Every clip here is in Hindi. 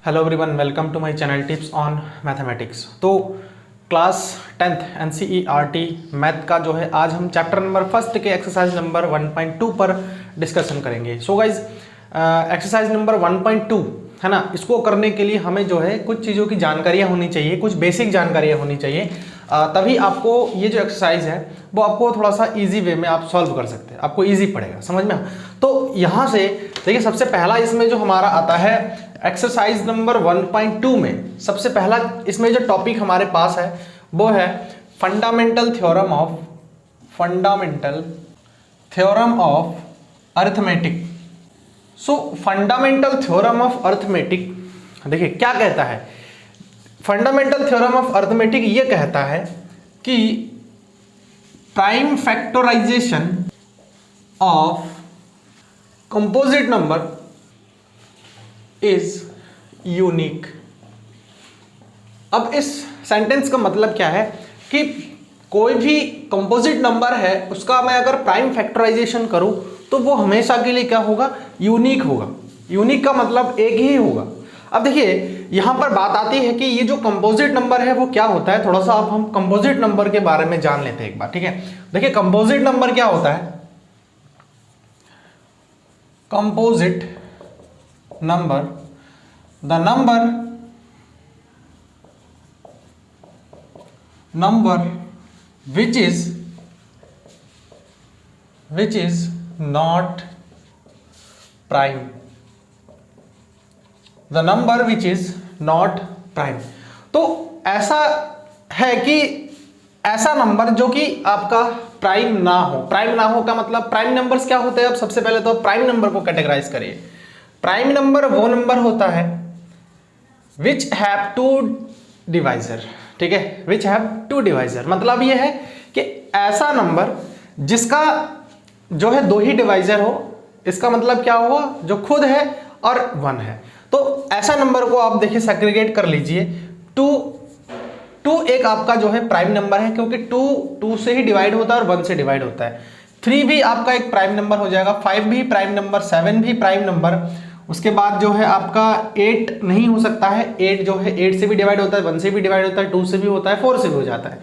Hello everyone, welcome to my channel tips on mathematics. तो क्लास 10th NCERT मैथ का जो है आज हम चैप्टर नंबर फर्स्ट के एक्सरसाइज नंबर 1.2 पर डिस्कशन करेंगे। सो गाइज एक्सरसाइज नंबर 1.2 है ना, इसको करने के लिए हमें जो है कुछ चीज़ों की जानकारियाँ होनी चाहिए, कुछ बेसिक जानकारियाँ होनी चाहिए, तभी आपको ये जो एक्सरसाइज है वो आपको थोड़ा सा इजी वे में आप सॉल्व कर सकते हैं, आपको इजी पड़ेगा समझ में। तो यहाँ से देखिए, सबसे पहला इसमें जो हमारा आता है एक्सरसाइज नंबर 1.2 में सबसे पहला इसमें जो टॉपिक हमारे पास है वो है fundamental theorem of arithmetic. So fundamental theorem of arithmetic देखिए क्या कहता है। फंडामेंटल थ्योरम ऑफ अरिथमेटिक ये कहता है कि prime factorization of composite number is unique. अब इस सेंटेंस का मतलब क्या है कि कोई भी कंपोजिट नंबर है उसका मैं अगर प्राइम फैक्टराइजेशन करूं तो वो हमेशा के लिए क्या होगा, यूनिक होगा। यूनिक का मतलब एक ही होगा। अब देखिए यहां पर बात आती है कि ये जो कंपोजिट नंबर है वो क्या होता है। थोड़ा सा अब हम कंपोजिट नंबर के बारे में जान लेते हैं एक बार, ठीक है। देखिए कंपोजिट नंबर क्या होता है। Composite number, the number which is not prime, the number which is not prime। तो ऐसा है कि ऐसा नंबर जो कि आपका प्राइम ना हो। प्राइम ना हो का मतलब प्राइम नंबर्स क्या होते हैं। अब सबसे पहले तो प्राइम नंबर को कैटेगराइज करिए। प्राइम नंबर वो नंबर होता है विच हैव टू डिवाइजर, ठीक है, विच हैव टू डिवाइजर। मतलब ये है कि ऐसा नंबर जिसका जो है दो ही डिवाइजर हो। इसका मतलब क्या हुआ, जो खुद है और वन है। तो ऐसा नंबर को आप देखिए सेग्रीगेट कर लीजिए। टू एक आपका जो है प्राइम नंबर है, क्योंकि टू से ही डिवाइड होता है और वन से डिवाइड होता है। 3 भी आपका एक प्राइम नंबर हो जाएगा, 5 भी प्राइम नंबर, 7 भी प्राइम नंबर। उसके बाद जो है आपका 8 नहीं हो सकता है। 8 जो है 8 से भी डिवाइड होता है, 1 से भी डिवाइड होता है, 2 से भी होता है, 4 से भी हो जाता है।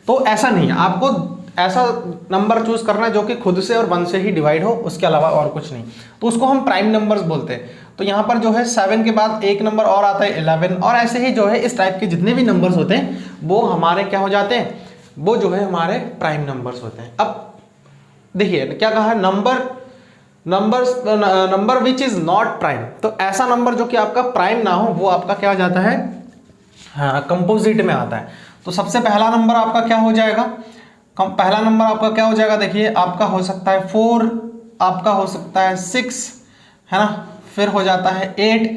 तो ऐसा नहीं है, आपको ऐसा नंबर चूज करना है जो कि खुद से और 1 से ही डिवाइड हो, उसके अलावा और कुछ नहीं। तो उसको हम प्राइम नंबर्स बोलते हैं। तो यहाँ पर जो है 7 के बाद एक नंबर और आता है 11, और ऐसे ही जो है इस टाइप के जितने भी नंबर्स होते हैं वो हमारे क्या हो जाते हैं, वो जो है हमारे प्राइम नंबर्स होते हैं। अब देखिए क्या कहा है, number which is not prime. तो ऐसा नंबर जो कि आपका प्राइम ना हो वो आपका क्या हो जाता है, हाँ, कंपोजिट में आता है। तो सबसे पहला नंबर आपका क्या हो जाएगा, पहला नंबर आपका क्या हो जाएगा, देखिए आपका हो सकता है 4, आपका हो सकता है 6, है ना, फिर हो जाता है 8,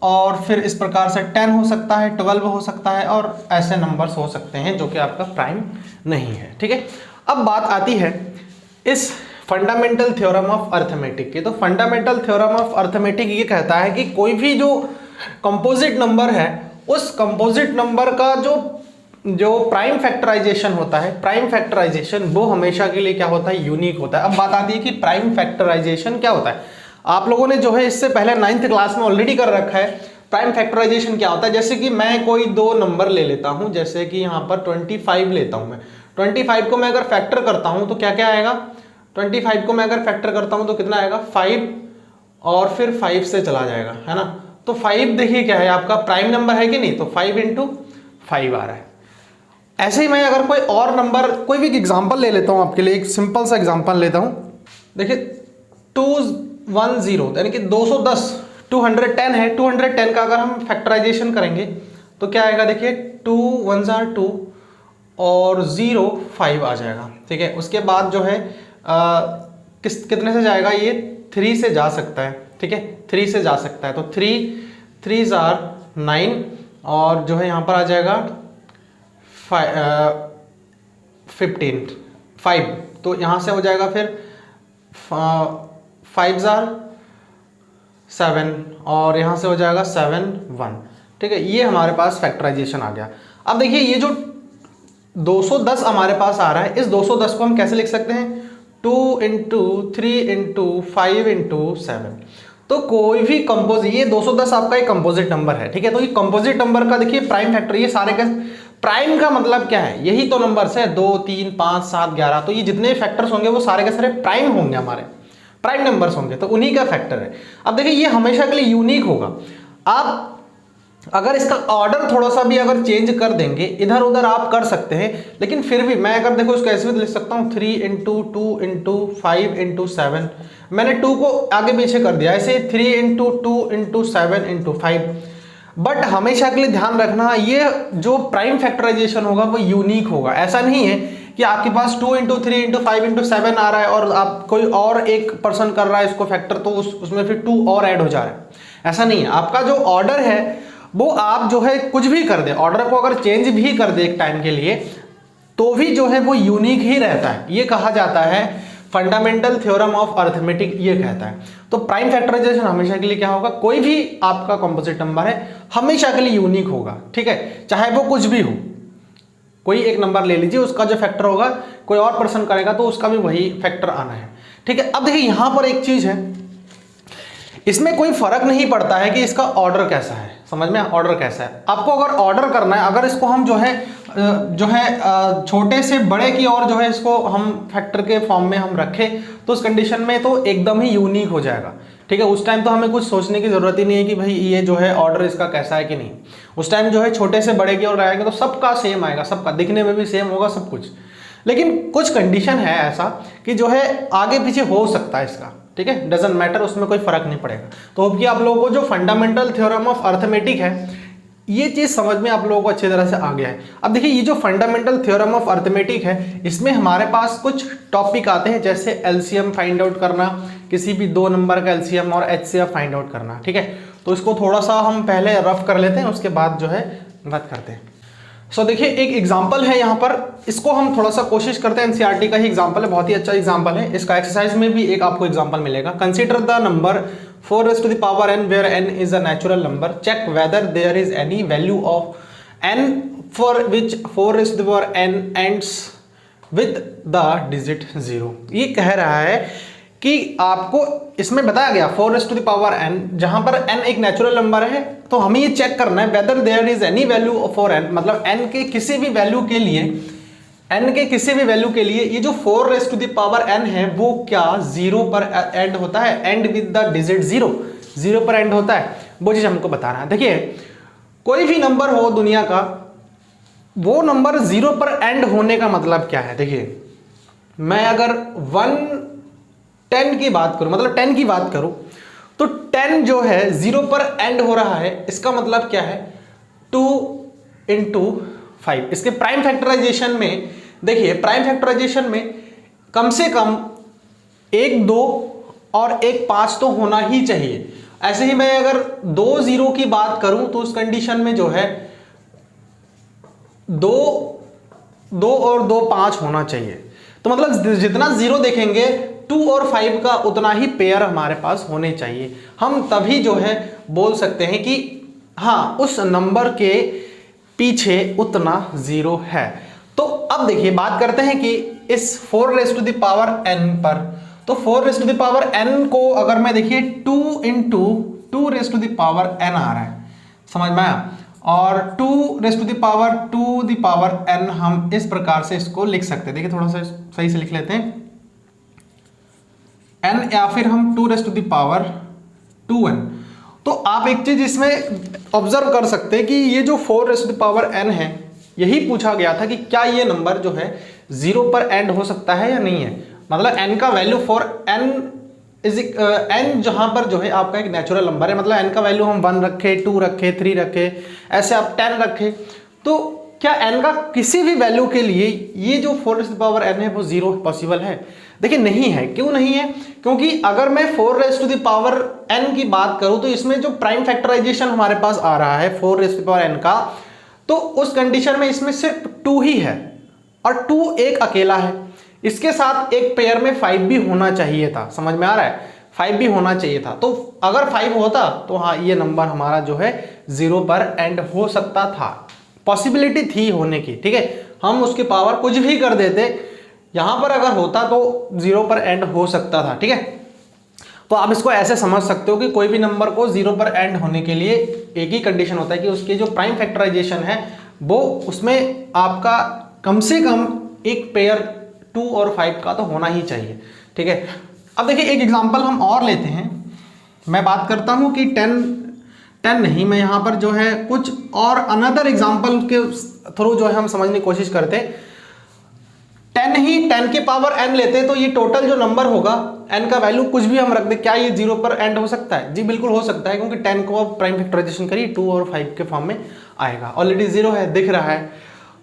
और फिर इस प्रकार से 10 हो सकता है, 12 हो सकता है, और ऐसे नंबर्स हो सकते हैं जो कि आपका प्राइम नहीं है, ठीक है। अब बात आती है इस फंडामेंटल थ्योरम ऑफ अरिथमेटिक की। तो फंडामेंटल थ्योरम ऑफ अरिथमेटिक ये कहता है कि कोई भी जो कंपोजिट नंबर है उस कंपोजिट नंबर का जो प्राइम फैक्टराइजेशन होता है, प्राइम फैक्टराइजेशन वो हमेशा के लिए क्या होता है, यूनिक होता है। अब बात आती है कि प्राइम फैक्टराइजेशन क्या होता है। आप लोगों ने जो है इससे पहले 9th क्लास में ऑलरेडी कर रखा है। प्राइम फैक्टराइजेशन क्या होता है, जैसे कि मैं कोई दो नंबर ले लेता हूं, जैसे कि यहाँ पर 25 लेता हूं मैं। 25 को मैं अगर फैक्टर करता हूं तो क्या क्या आएगा, 25 को मैं अगर फैक्टर करता हूं तो कितना आएगा, 5, और फिर 5 से चला जाएगा, है ना। तो 5 देखिए क्या है, आपका प्राइम नंबर है कि नहीं, तो 5 × 5 आ रहा है। ऐसे ही मैं अगर कोई और नंबर, कोई भी एग्जांपल ले लेता हूं आपके लिए, एक सिंपल सा एग्जांपल लेता हूं। देखिए 210 यानी कि 210, 210 है। 210 का अगर हम फैक्टराइजेशन करेंगे तो क्या आएगा, देखिए 2 1s are 2 और 0 5 आ जाएगा, ठीक है। उसके बाद जो है कितने से जाएगा, ये 3 से जा सकता है, ठीक है, 3 से जा सकता है। तो 3s are 9, और जो है यहाँ पर आ जाएगा 5, तो यहाँ से हो जाएगा फिर 5s are 7, और यहाँ से हो जाएगा 7 1, ठीक है। ये हमारे पास फैक्टराइजेशन आ गया। अब देखिए ये जो 210 हमारे पास आ रहा है, इस 210 को हम कैसे लिख सकते हैं, 2 × 3 × 5 × 7। तो कोई भी कंपोजिट, ये 210 आपका एक कंपोजिट नंबर है, ठीक है। तो ये कंपोजिट नंबर का देखिए प्राइम फैक्टर, ये सारे का प्राइम का मतलब क्या है, यही तो नंबर्स है 2 3 5 7 11, तो ये जितने फैक्टर्स होंगे वो सारे के सारे प्राइम होंगे, हमारे प्राइम नंबर्स होंगे, तो उन्हीं का फैक्टर है। अब देखिए ये हमेशा के लिए यूनिक होगा। आप अगर इसका ऑर्डर थोड़ा सा भी अगर चेंज कर देंगे, इधर उधर आप कर सकते हैं, लेकिन फिर भी मैं अगर देखो इसको ऐसे भी लिख सकता हूँ 3 इंटू 2 इंटू 5 इंटू 7, मैंने 2 को आगे पीछे कर दिया, ऐसे 3 इंटू 2 इंटू 7 इंटू 5। बट हमेशा के लिए ध्यान रखना, ये जो प्राइम फैक्टराइजेशन होगा वो यूनिक होगा। ऐसा नहीं है कि आपके पास 2 इंटू 3 इंटू 5 इंटू 7 आ रहा है और आप कोई और एक पर्सन कर रहा है इसको फैक्टर, तो उसमें फिर 2 और ऐड हो जा रहा है, ऐसा नहीं है। आपका जो ऑर्डर है वो आप जो है कुछ भी कर दे, ऑर्डर को अगर चेंज भी कर दे एक टाइम के लिए, तो भी जो है वो यूनिक ही रहता है। ये कहा जाता है फंडामेंटल थ्योरम ऑफ अरिथमेटिक, ये कहता है। तो प्राइम फैक्टराइजेशन हमेशा के लिए क्या होगा, कोई भी आपका कंपोजिट नंबर है हमेशा के लिए यूनिक होगा, ठीक है, चाहे वो कुछ भी हो। कोई एक नंबर ले लीजिए, उसका जो फैक्टर होगा कोई और पर्सन करेगा तो उसका भी वही फैक्टर आना है, ठीक है। अब देखिए यहां पर एक चीज है, इसमें कोई फर्क नहीं पड़ता है कि इसका ऑर्डर कैसा है, समझ में, ऑर्डर कैसा है। आपको अगर ऑर्डर करना है, अगर इसको हम जो है छोटे से बड़े की ओर जो है इसको हम फैक्टर के फॉर्म में हम रखें, तो उस कंडीशन में तो एकदम ही यूनिक हो जाएगा, ठीक है। उस टाइम तो हमें कुछ सोचने की जरूरत ही नहीं है कि भाई ये जो है ऑर्डर इसका कैसा है कि नहीं। उस टाइम जो है छोटे से बड़े की ओर आएगा तो सबका सेम आएगा, सबका दिखने में भी सेम होगा सब कुछ। लेकिन कुछ कंडीशन है ऐसा कि जो है आगे पीछे हो सकता है इसका, ठीक है, डजंट मैटर, उसमें कोई फर्क नहीं पड़ेगा। तो होप कि आप लोगों को जो फंडामेंटल थ्योरम ऑफ अरिथमेटिक है ये चीज समझ में आप लोगों को अच्छी तरह से आ गया है। अब देखिए ये जो फंडामेंटल थ्योरम ऑफ अरिथमेटिक है, इसमें हमारे पास कुछ टॉपिक आते हैं, जैसे एलसीएम फाइंड आउट करना, किसी भी दो नंबर का एलसीएम और एचसीएफ फाइंड आउट करना, ठीक है। तो इसको थोड़ा सा हम पहले रफ कर लेते हैं, उसके बाद जो है बात करते हैं। सो देखिए एक एग्जाम्पल है यहाँ पर, इसको हम थोड़ा सा कोशिश करते हैं, एनसीईआरटी का ही एग्जाम्पल है, बहुत ही अच्छा एग्जाम्पल है। इसका एक्सरसाइज में भी एक आपको एग्जाम्पल मिलेगा। Consider the number 4 raised to the power n where n is a natural number. Check whether there is any value of n for which 4 raised to the power n ends with the digit 0. ये कह रहा है कि आपको इसमें बताया गया 4 raised to the power n, जहां पर n एक नेचुरल नंबर है, तो हमें ये चेक करना है whether there is any value for n, मतलब n के किसी भी वैल्यू के लिए, n के किसी भी वैल्यू के लिए ये जो 4 raised to the power n है वो क्या 0 पर एंड होता है, एंड विद द डिजिट 0, 0 पर एंड होता है, वो चीज हमको बताना है। देखिए कोई भी नंबर हो दुनिया का, वो नंबर 0 पर एंड होने का मतलब क्या है। देखिए मैं अगर 110 की बात करूं, मतलब 10 की बात करूं, तो 10 जो है 0 पर एंड हो रहा है, इसका मतलब क्या है 2 इंटू 5। इसके प्राइम फैक्टराइजेशन में देखिए, प्राइम फैक्टराइजेशन में कम से कम 1 2 और 1 5 तो होना ही चाहिए। ऐसे ही मैं अगर 2 0 की बात करूं तो उस कंडीशन में जो है 2 और 2 5 होना चाहिए। तो मतलब जितना 0 देखेंगे 2 और 5 का उतना ही पेयर हमारे पास होने चाहिए। हम तभी जो है बोल सकते हैं कि हाँ उस नंबर के पीछे उतना 0 है। तो अब देखिए बात करते हैं कि इस 4 raised to the power n पर, तो 4 raised to the power n को अगर मैं देखिए 2 into 2 raised to the power n आ रहा है, समझ में आया, और 2 raised to the power 2 the power n हम इस प्रकार से इसको लिख सकते हैं। देखिए थोड़ा सा सही से लिख लेते हैं, n या फिर हम 2 raised to the power 2n। तो आप एक चीज इसमें ऑब्जर्व कर सकते हैं कि ये जो 4 raised to the power n है, यही पूछा गया था कि क्या ये नंबर जो है 0 पर एंड हो सकता है या नहीं है। मतलब n का value for n is n जहां पर जो है आपका एक नेचुरल नंबर है, मतलब n का वैल्यू हम 1 रखे, 2 रखे, 3 रखे, ऐसे आप 10 रखे, तो क्या n का किसी भी वैल्यू के लिए ये जो 4 raised to the power n है वो 0 पॉसिबल है। देखिए नहीं है। क्यों नहीं है? क्योंकि अगर मैं 4 raised to the power n की बात करूं तो इसमें जो प्राइम फैक्टराइजेशन हमारे पास आ रहा है 4 raised to the power n का, तो उस कंडीशन में इसमें सिर्फ 2 ही है और 2 एक अकेला है। इसके साथ एक पेयर में 5 भी होना चाहिए था, समझ में आ रहा है, 5 भी होना चाहिए था। तो अगर 5 होता तो हाँ ये नंबर हमारा जो है 0 पर एंड हो सकता था, पॉसिबिलिटी थी होने की, ठीक है। हम उसकी पावर कुछ भी कर देते, यहां पर अगर होता तो 0 पर एंड हो सकता था, ठीक है। तो आप इसको ऐसे समझ सकते हो कि कोई भी नंबर को 0 पर एंड होने के लिए एक ही कंडीशन होता है कि उसकी जो प्राइम फैक्टराइजेशन है वो उसमें आपका कम से कम एक पेयर 2 और 5 का तो होना ही चाहिए, ठीक है। अब देखिए एक एग्जांपल हम और लेते हैं। मैं बात करता हूं कि 10 नहीं, मैं यहां पर जो है कुछ और अनदर एग्जांपल के थ्रू जो है हम समझने की कोशिश करते हैं। 10 की पावर n लेते हैं तो ये टोटल जो नंबर होगा n का वैल्यू कुछ भी हम रख दें, क्या ये 0 पर एंड हो सकता है? जी बिल्कुल हो सकता है, क्योंकि 10 को अब प्राइम फैक्टराइजेशन करिए 2 और 5 के फॉर्म में आएगा, ऑलरेडी 0 है दिख रहा है,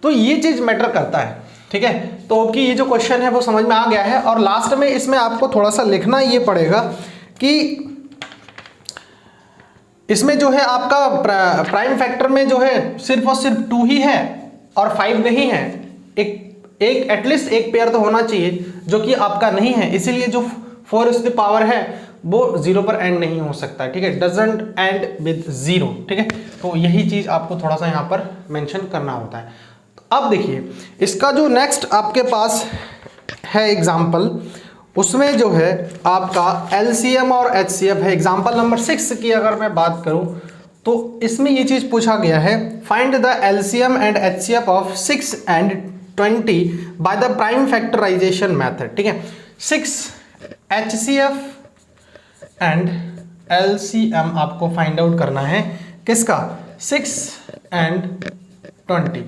तो ये चीज मैटर करता है, ठीक है। तो कि ये जो क्वेश्चन है वो समझ में आ गया है। और लास्ट में इसमें आपको थोड़ा सा लिखना ये पड़ेगा कि इसमें जो है आपका प्राइम फैक्टर में जो है सिर्फ और सिर्फ 2 ही है और 5 नहीं है, एक एटलीस्ट एक पेयर तो होना चाहिए जो कि आपका नहीं है, इसीलिए जो 4 है वो 0 पर एंड नहीं हो सकता है, ठीक है, डजंट एंड विद 0, ठीक है। तो यही चीज आपको थोड़ा सा यहाँ पर मेंशन करना होता है। तो अब देखिए इसका जो नेक्स्ट आपके पास है एग्जाम्पल, उसमें जो है आपका LCM और HCF है। एग्जाम्पल नंबर 6 की अगर मैं बात करूं तो इसमें ये चीज पूछा गया है, find the LCM and HCF of 6 and 20 by the prime factorization method, ठीक है। 6 HCF एंड LCM आपको फाइंड आउट करना है, किसका? 6 and 20,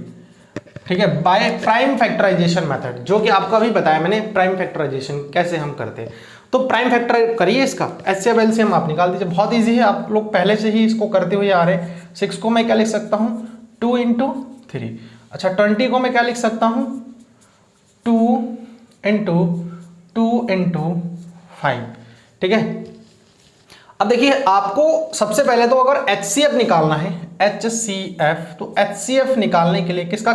ठीक है, बाय प्राइम फैक्टराइजेशन मेथड, जो कि आपको अभी बताया मैंने प्राइम फैक्टराइजेशन कैसे हम करते हैं। तो प्राइम फैक्टर करिए इसका, HCF LCM आप निकाल दीजिए, बहुत इजी है, आप लोग पहले से ही इसको करते हुए आ रहे हैं। 6 को मैं क्या लिख सकता हूँ 2 into 3, अच्छा 20 को मैं क्या लिख सकता हूँ 2 into 2 into 5, ठीक है। अब देखिए आपको सबसे पहले तो अगर HCF निकालना है, HCF, तो HCF निकालने के लिए किसका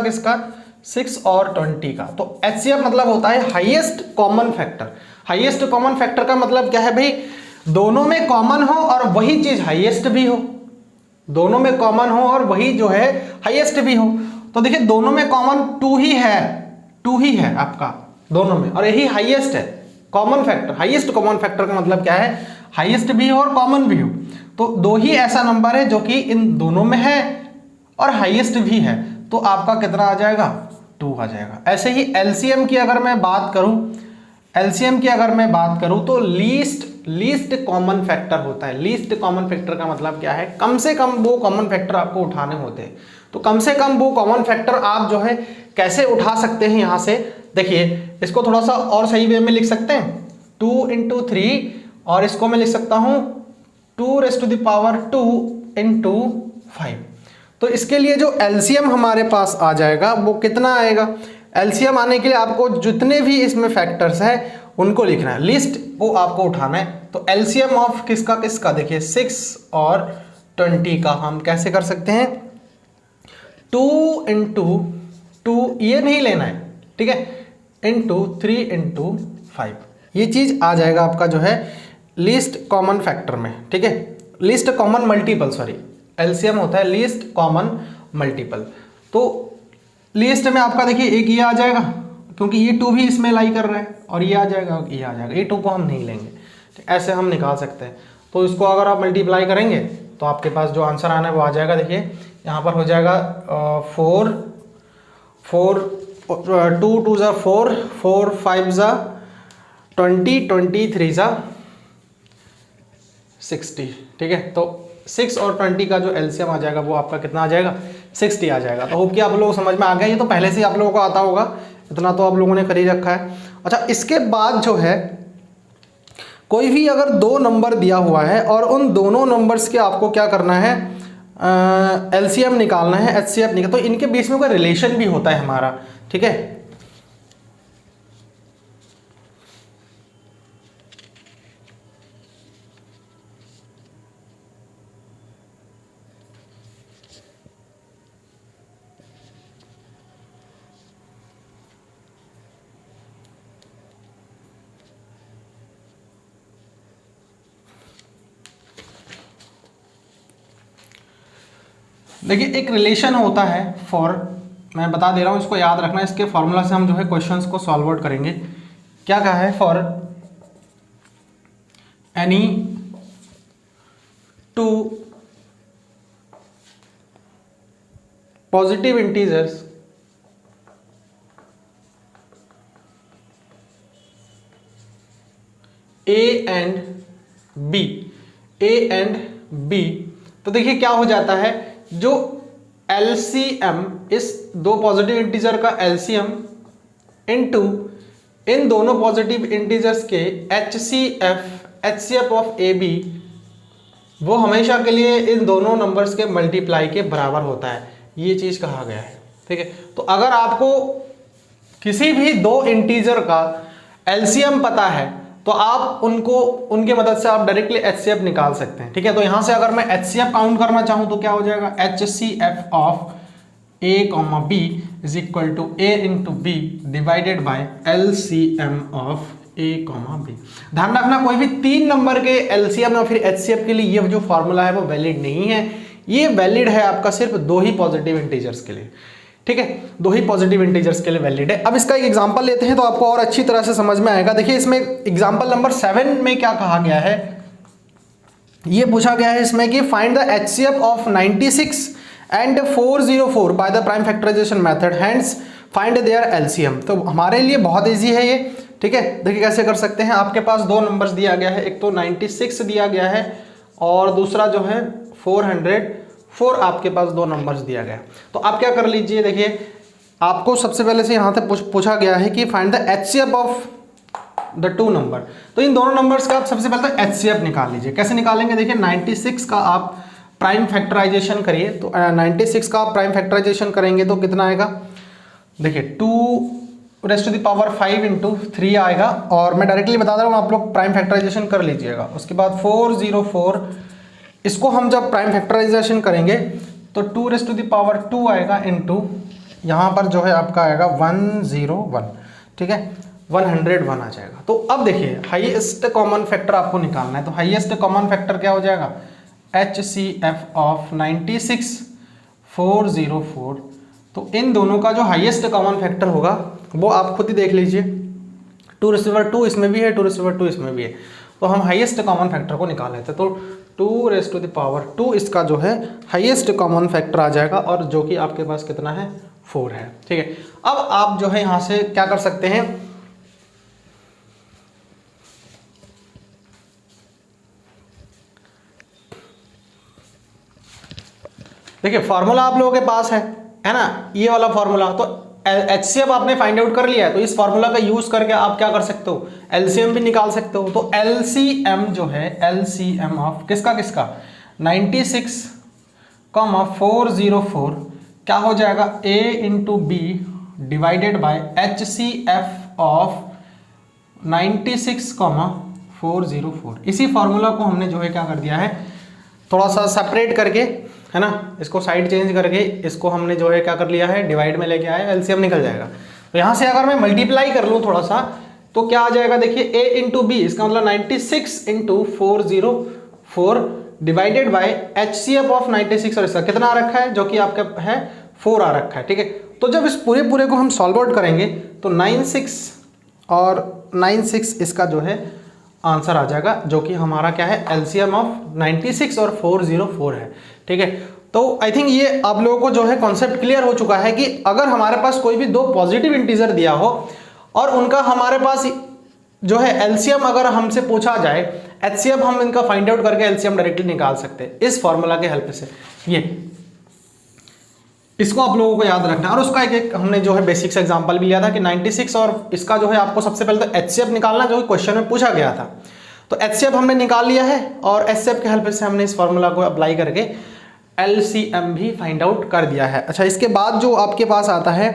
6 और 20 का, तो HCF मतलब होता है highest common factor. Highest common factor का मतलब क्या है भाई, दोनों में कॉमन हो और वही चीज हाईएस्ट भी हो, दोनों में कॉमन हो और वही जो है हाईएस्ट भी हो। तो देखिए दोनों में कॉमन 2 ही है आपका दोनों में, और यही हाईएस्ट है common factor. Highest common factor का मतलब क्या है, हाईएस्ट भी हो और कॉमन भी हो। तो 2 ही ऐसा नंबर है जो कि इन दोनों में है और हाईएस्ट भी है, तो आपका कितना आ जाएगा 2 आ जाएगा। ऐसे ही LCM की अगर मैं बात करूं तो लीस्ट कॉमन फैक्टर होता है। लीस्ट कॉमन फैक्टर का मतलब क्या है, कम से कम वो कॉमन फैक्टर आपको उठाने होते हैं। तो कम से कम वो कॉमन फैक्टर आप जो है कैसे उठा सकते हैं, यहां से देखिए इसको थोड़ा सा और सही वे में लिख सकते हैं 2 into 3, और इसको मैं लिख सकता हूं 2 raised to the power 2 into 5। तो इसके लिए जो LCM हमारे पास आ जाएगा वो कितना आएगा, LCM आने के लिए आपको जितने भी इसमें फैक्टर्स हैं उनको लिखना है, लिस्ट को आपको उठाना है। तो LCM ऑफ किसका देखिए 6 और 20 का हम कैसे कर सकते हैं 2 into 2, ये नहीं लेना है, ठीक है, into 3 into 5, ये चीज आ जाएगा आपका जो है लीस्ट कॉमन फैक्टर में, ठीक है, least common multiple, sorry LCM होता है लीस्ट कॉमन मल्टीपल। तो लीस्ट में आपका देखिए एक ये आ जाएगा, क्योंकि ये 2 भी इसमें लाई कर रहा है, और ये आ जाएगा, ये आ जाएगा, ये 2 को हम नहीं लेंगे, ऐसे हम निकाल सकते हैं। तो इसको अगर आप मल्टीप्लाई करेंगे तो आपके पास जो आंसर आना है वो आ जाएगा, देखिए यहाँ पर हो जाएगा 4 2 2 ज़ा 4 4 5 ज़ा 20 23 ज़ा 60, ठीक है। तो 6 और 20 का जो LCM आ जाएगा वो आपका कितना आ जाएगा 60 आ जाएगा। तो होप कि आप लोगों को समझ में आ गया, ये तो पहले से ही आप लोगों को आता होगा, इतना तो आप लोगों ने कर ही रखा है। अच्छा इसके बाद जो है कोई भी अगर 2 नंबर दिया हुआ है और उन दोनों नंबर्स के आपको क्या करना है LCM निकालना है, HCF निकालना, तो इनके बीच में कोई रिलेशन भी होता है हमारा, ठीक है। देखिए एक रिलेशन होता है फॉर, मैं बता दे रहा हूँ, इसको याद रखना, इसके फॉर्मूला से हम जो है क्वेश्चंस को सॉल्व आउट करेंगे। क्या कहा है, for any two positive integers a and b, तो देखिए क्या हो जाता है, जो एलसीएम, इस दो पॉजिटिव इंटीजर का एलसीएम इनटू इन दोनों पॉजिटिव इंटीजर्स के एचसीएफ ऑफ ए बी, वो हमेशा के लिए इन दोनों नंबर्स के मल्टीप्लाई के बराबर होता है, ये चीज कहा गया है। ठीक है, तो अगर आपको किसी भी दो इंटीजर का एलसीएम पता है तो आप उनके मदद से आप डायरेक्टली एचसीएफ निकाल सकते हैं। ठीक है, तो यहां से अगर मैं एचसीएफ काउंट करना चाहूं तो क्या हो जाएगा, HCF of a comma b is equal to a into b divided by LCM of a comma b. ध्यान रखना, कोई भी तीन नंबर के एलसीएम या फिर एचसीएफ के लिए ये जो फॉर्मूला है वो वैलिड नहीं है, ये वैलिड है आपका सिर्फ दो ही पॉजिटिव इंटीजर्स के लिए। ठीक है, दो ही पॉजिटिव इंटीजर्स के लिए वैलिड है। अब इसका एक एग्जांपल लेते हैं तो आपको और अच्छी तरह से समझ में आएगा। देखिए इसमें एग्जांपल नंबर 7 में क्या कहा गया है, ये पूछा गया है इसमें कि find the HCF of 96 and 404 by the prime factorization method, hence find their LCM. तो हमारे लिए बहुत इजी है ये। ठीक है, देखिए कैसे कर सकते हैं, आपके पास दो नंबर्स दिया गया है, एक तो 96 दिया गया है और दूसरा जो है 404, आपके पास दो नंबर्स दिया गया। तो आप क्या कर लीजिए, देखिए आपको सबसे पहले से यहाँ से पूछा गया है कि find the HCF of the two number, तो इन दोनों नंबर्स का आप सबसे पहले तो एचसीएफ निकाल लीजिए। कैसे निकालेंगे, देखिए 96 का आप प्राइम फैक्टराइजेशन करिए, तो 96 का आप प्राइम फैक्टराइजेशन करेंगे तो कितना आएगा, देखिए 2⁵ इंटू 3 आएगा, और मैं डायरेक्टली बता रहा हूँ, आप लोग प्राइम फैक्टराइजेशन कर लीजिएगा। उसके बाद 404, इसको हम जब प्राइम फैक्टराइजेशन करेंगे तो 2⁻² आएगा इंटू यहाँ पर जो है आपका आएगा 101। ठीक है, 101 आ जाएगा। तो अब देखिए हाईएस्ट कॉमन फैक्टर आपको निकालना है, तो हाईएस्ट कॉमन फैक्टर क्या हो जाएगा, HCF ऑफ 96 404। तो इन दोनों का जो हाईएस्ट कॉमन फैक्टर होगा वो आप खुद ही देख लीजिए, 2⁻² इसमें भी है, 2⁻² इसमें भी है, तो हम हाईएस्ट कॉमन फैक्टर को निकाल लेते हैं। तो 2⁻² इसका जो है हाईएस्ट कॉमन फैक्टर आ जाएगा, और जो कि आपके पास कितना है, 4 है। ठीक है, अब आप जो है यहां से क्या कर सकते हैं, देखिए फॉर्मूला आप लोगों के पास है ना, ये वाला फॉर्मूला। तो एचसीएफ आपने फाइंड आउट कर लिया है, तो इस फॉर्मूला का यूज करके आप क्या कर सकते हो, एलसीएम भी निकाल सकते हो। तो एलसीएम जो है, एलसीएम ऑफ किसका 96, 404 क्या हो जाएगा, a into b divided by HCF of 96, 404। इसी फॉर्मूला को हमने जो है क्या कर दिया है, थोड़ा सा सेपरेट करके, है ना, इसको साइड चेंज करके इसको हमने जो है क्या कर लिया है, डिवाइड में लेके आए, एलसीएम निकल जाएगा। तो यहाँ से अगर मैं मल्टीप्लाई कर लूँ थोड़ा सा तो क्या आ जाएगा, देखिए ए इंटू बी, इसका मतलब 96 into 404 divided by HCF of 96, और इसका कितना आ रखा है, जो कि आपका है 4 आ रखा है। ठीक है, तो जब इस पूरे को हम सॉल्व आउट करेंगे तो 96 और 96 इसका जो है आंसर आ जाएगा, जो कि हमारा क्या है, एलसीएम ऑफ 96 और 404 है। ठीक है, तो आई थिंक ये आप लोगों को जो है कॉन्सेप्ट क्लियर हो चुका है कि अगर हमारे पास कोई भी दो पॉजिटिव इंटीजर दिया हो और उनका हमारे पास जो है एलसीएम अगर हमसे पूछा जाए, एचसीएफ हम इनका फाइंड आउट करके एलसीएम डायरेक्टली निकाल सकते हैं इस फॉर्मूला के हेल्प से। ये इसको आप लोगों को याद रखना है। और उसका एक हमने जो है बेसिक्स एग्जांपल भी लिया था कि 96 और इसका जो है आपको सबसे पहले तो एचसीएफ निकालना, जो क्वेश्चन में पूछा गया था। तो एचसीएफ हमने निकाल लिया है और एचसीएफ के हेल्प से हमने इस फॉर्मूला को अप्लाई करके एलसीएम भी फाइंड आउट कर दिया है। अच्छा, इसके बाद जो आपके पास आता है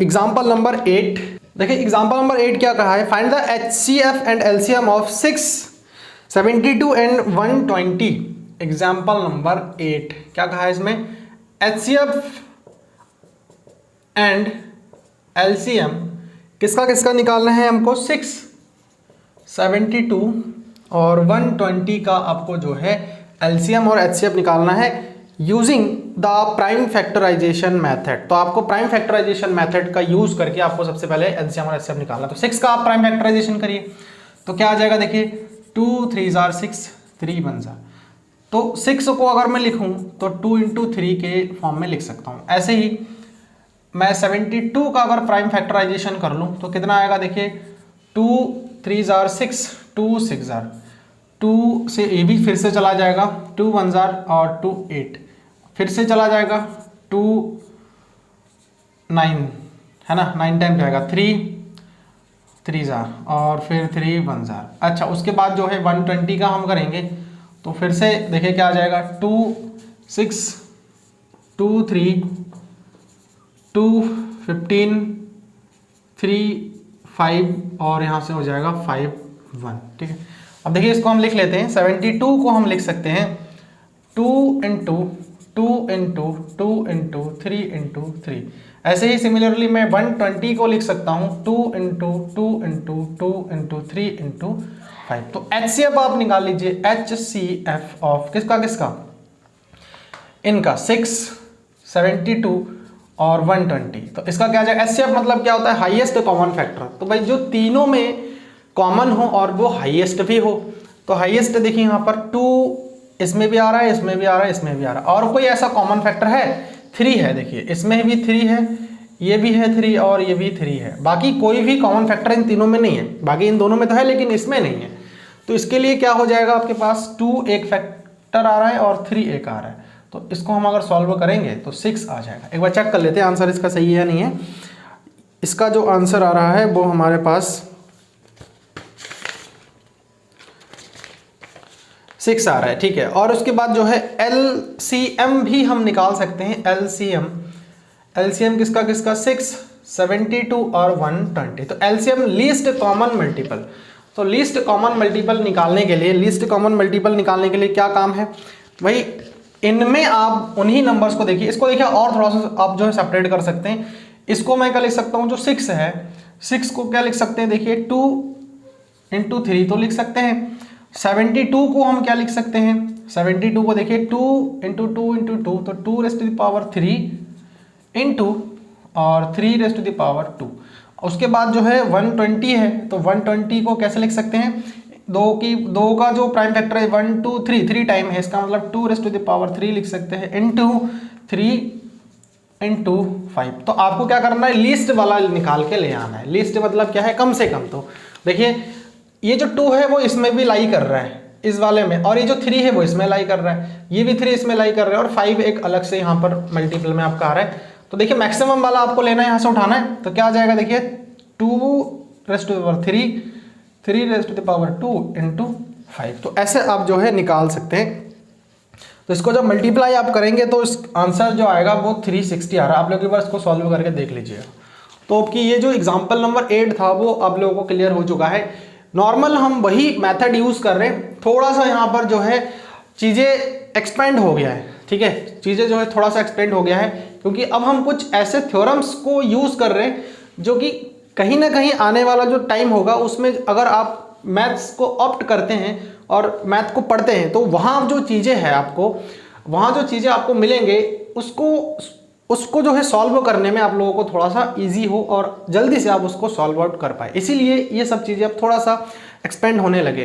एग्जाम्पल नंबर 8। देखिए एग्जाम्पल नंबर 8 क्या कहा है, find the HCF and LCM of 6, 72 and 120। Example number 8 क्या कहा है इसमें, HCF एंड LCM किसका किसका निकालना है हमको, 6, 72 और 120 का आपको जो है LCM और HCF निकालना है using the prime factorization method. तो आपको प्राइम फैक्टराइजेशन मेथड का यूज करके आपको सबसे पहले LCM और HCF निकालना है। तो 6 का आप प्राइम फैक्टराइजेशन करिए तो क्या आ जाएगा, देखिए 2 3 जार 6, 3 1 जार। तो 6 को अगर मैं लिखूं तो 2 इंटू 3 के फॉर्म में लिख सकता हूं। ऐसे ही मैं 72 का अगर प्राइम फैक्टराइजेशन कर लूं तो कितना आएगा, देखिए 2 3 जार 6, 2 6 जार, 2 से ए भी फिर से चला जाएगा, 2 1 जार और 2 8, फिर से चला जाएगा 2 9 है ना, 9 टाइम जाएगा, 3 3 जार और फिर 3 1 जार। अच्छा उसके बाद जो है 120 का हम करेंगे तो फिर से देखिए क्या आ जाएगा, 2 6 2 3 2 15 3 5 और यहाँ से हो जाएगा 5 1। ठीक है, अब देखिए इसको हम लिख लेते हैं। 72 को हम लिख सकते हैं 2 इंटू 2 इंटू 2 इंटू 3 इंटू 3। ऐसे ही सिमिलरली मैं 120 को लिख सकता हूँ 2 इंटू 2 इंटू 2 इंटू 3 इंटू 5। तो HCF आप निकाल लीजिए, HCF ऑफ किसका किसका, इनका 6 72 और 120। तो इसका क्या जाएगा, HCF मतलब क्या होता है, हाईएस्ट कॉमन फैक्टर। तो भाई जो तीनों में कॉमन हो और वो हाईएस्ट भी हो, तो हाईएस्ट देखिए यहाँ पर 2 इसमें भी आ रहा है, इसमें भी आ रहा है, इसमें भी आ रहा है। और कोई ऐसा कॉमन फैक्टर है, 3 है, देखिए इसमें भी 3 है, ये भी है 3 और ये भी 3 है। बाकी कोई भी कॉमन फैक्टर इन तीनों में नहीं है, बाकी इन दोनों में तो है लेकिन इसमें नहीं है। तो इसके लिए क्या हो जाएगा, आपके पास 2 एक फैक्टर आ रहा है और 3 एक आ रहा है। तो इसको हम अगर सॉल्व करेंगे तो 6 आ जाएगा। एक बार चेक कर लेते हैं आंसर इसका सही है या नहीं है। इसका जो आंसर आ रहा है वो हमारे पास 6 आ रहा है। ठीक है, और उसके बाद जो है LCM भी हम निकाल सकते हैं। LCM किसका किसका, 6 72 और 120। तो LCM लीस्ट कॉमन मल्टीपल। तो लीस्ट कॉमन मल्टीपल निकालने के लिए, लीस्ट कॉमन मल्टीपल निकालने के लिए क्या काम है भाई, इनमें आप उन्हीं नंबर्स को देखिए। इसको देखिए और थोड़ा सा आप जो है सेपरेट कर सकते हैं। इसको मैं क्या लिख सकता हूँ, जो 6 है, 6 को क्या लिख सकते हैं, देखिए 2 इंटू 3 तो लिख सकते हैं। 72 को हम क्या लिख सकते हैं, 72 को देखिए 2 इंटू 2 इंटू 2, तो 2 raise to the power 3 into और 3 रेज़ टू द पावर 2। उसके बाद जो है 120 है, तो 120 को कैसे लिख सकते हैं, 2 का जो प्राइम फैक्टर है 1 2 3, 3 टाइम है, इसका मतलब 2 रेज़ टू द पावर 3 लिख सकते हैं, इंटू 3 इंटू 5। तो आपको क्या करना है, लिस्ट वाला निकाल के ले आना है। लिस्ट मतलब क्या है, कम से कम। तो देखिए ये जो 2 है वो इसमें भी लाई कर रहा है इस वाले में, और ये जो 3 है वो इसमें लाई कर रहा है, ये भी 3 इसमें लाई कर रहा है, और 5 एक अलग से यहाँ पर मल्टीपल में आपका आ रहा है। तो देखिए मैक्सिमम वाला आपको लेना है, यहाँ से उठाना है। तो क्या आ जाएगा, देखिए 2 raise to the power 3, 3 raise to the power 2 into 5। तो ऐसे आप जो है निकाल सकते हैं। तो इसको जब मल्टीप्लाई आप करेंगे तो इस आंसर जो आएगा वो 360 आ रहा है। आप लोग एक बार इसको सॉल्व करके देख लीजिएगा। तो आपकी ये जो एग्जाम्पल नंबर 8 था वो आप लोगों को क्लियर हो चुका है। नॉर्मल हम वही मेथड यूज़ कर रहे हैं, थोड़ा सा यहाँ पर जो है चीज़ें एक्सपेंड हो गया है। ठीक है, चीज़ें जो है थोड़ा सा एक्सपेंड हो गया है, क्योंकि अब हम कुछ ऐसे थ्योरम्स को यूज़ कर रहे हैं जो कि कहीं ना कहीं आने वाला जो टाइम होगा उसमें अगर आप मैथ्स को ऑप्ट करते हैं और मैथ को पढ़ते हैं तो वहाँ जो चीज़ें हैं आपको, वहाँ जो चीज़ें आपको मिलेंगे उसको जो है सॉल्व करने में आप लोगों को थोड़ा सा इजी हो और जल्दी से आप उसको सॉल्व आउट कर पाए। इसीलिए ये सब चीज़ें अब थोड़ा सा एक्सपेंड होने लगे।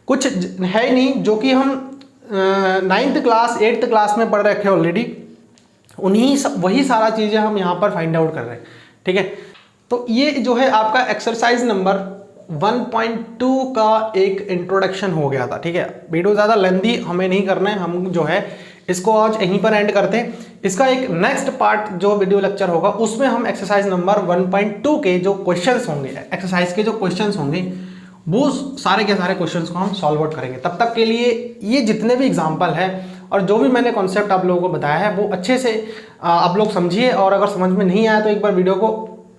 कुछ है नहीं जो कि हम 9th क्लास 8th क्लास में पढ़ रखे ऑलरेडी, वही सारा चीज़ें हम यहाँ पर फाइंड आउट कर रहे हैं। ठीक है, तो ये जो है आपका एक्सरसाइज नंबर 1.2 का एक इंट्रोडक्शन हो गया था। ठीक है, वीडियो ज़्यादा लेंदी हमें नहीं करना है, हम जो है इसको आज यहीं पर एंड करते हैं। इसका एक नेक्स्ट पार्ट जो वीडियो लेक्चर होगा उसमें हम एक्सरसाइज नंबर 1.2 के जो क्वेश्चंस होंगे, एक्सरसाइज के जो क्वेश्चंस होंगे वो सारे के सारे क्वेश्चंस को हम सॉल्व आउट करेंगे। तब तक के लिए ये जितने भी एग्जाम्पल है और जो भी मैंने कॉन्सेप्ट आप लोगों को बताया है वो अच्छे से आप लोग समझिए, और अगर समझ में नहीं आया तो एक बार वीडियो को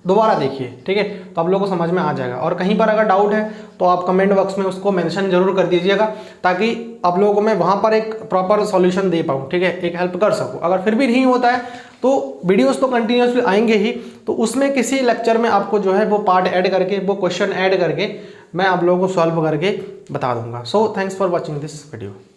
दोबारा देखिए। ठीक है, तो आप लोगों को समझ में आ जाएगा। और कहीं पर अगर डाउट है तो आप कमेंट बॉक्स में उसको मेंशन जरूर कर दीजिएगा, ताकि आप लोगों को मैं वहाँ पर एक प्रॉपर सॉल्यूशन दे पाऊँ। ठीक है, एक हेल्प कर सकूँ। अगर फिर भी नहीं होता है तो वीडियोस तो कंटिन्यूसली आएंगे ही, तो उसमें किसी लेक्चर में आपको जो है वो पार्ट ऐड करके, वो क्वेश्चन ऐड करके मैं आप लोगों को सॉल्व करके बता दूंगा। So thanks for watching this video.